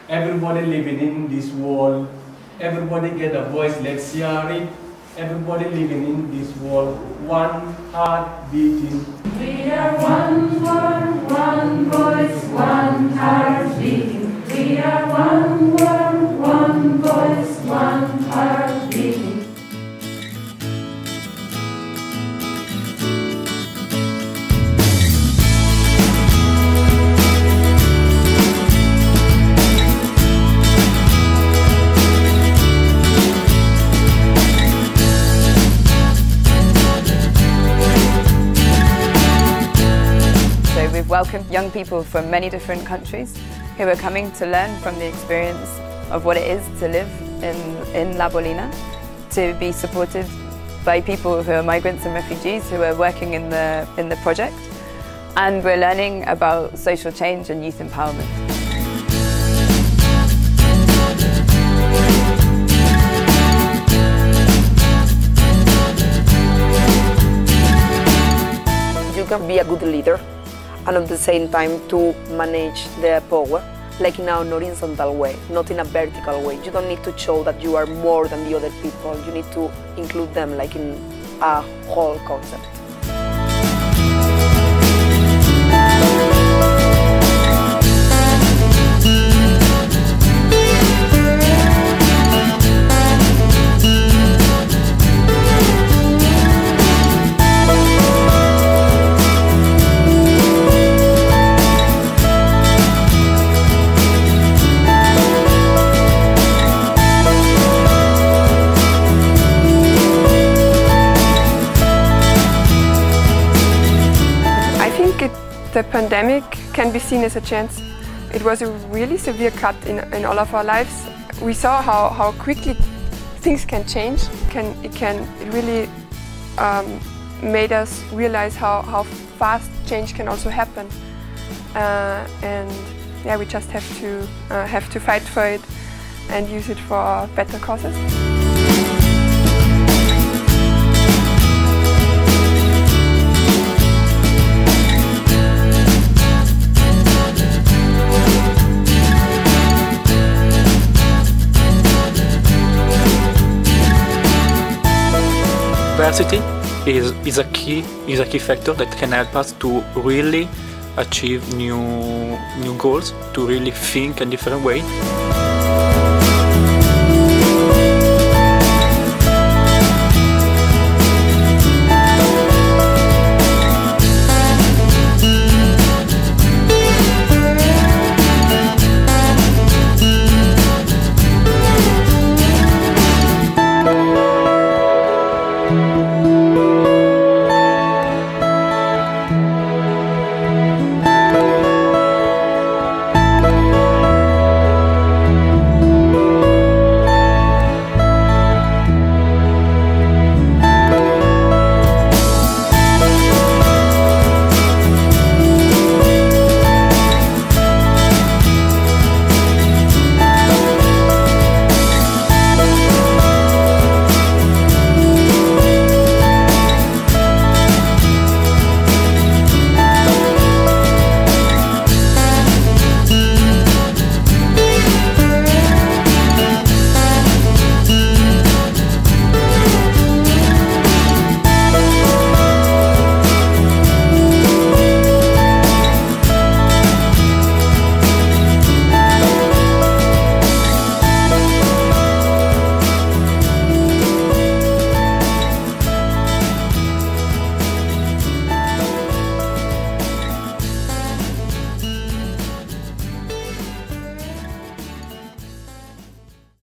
Everybody living in this world, everybody get a voice, let's hear it. Everybody living in this world, one heart beating. We are one world, one voice, one heart beating. We are one world, one voice, one heart beating. We've welcomed young people from many different countries who are coming to learn from the experience of what it is to live in La Bolina, to be supported by people who are migrants and refugees who are working in the project. And we're learning about social change and youth empowerment. You can be a good leader and at the same time to manage the power, like in an horizontal way, not in a vertical way. You don't need to show that you are more than the other people. You need to include them like in a whole concept. The pandemic can be seen as a chance. It was a really severe cut in all of our lives. We saw how quickly things can change. It really made us realize how fast change can also happen. And yeah, we just have to fight for it and use it for better causes. Diversity is a key factor that can help us to really achieve new goals, to really think in different ways.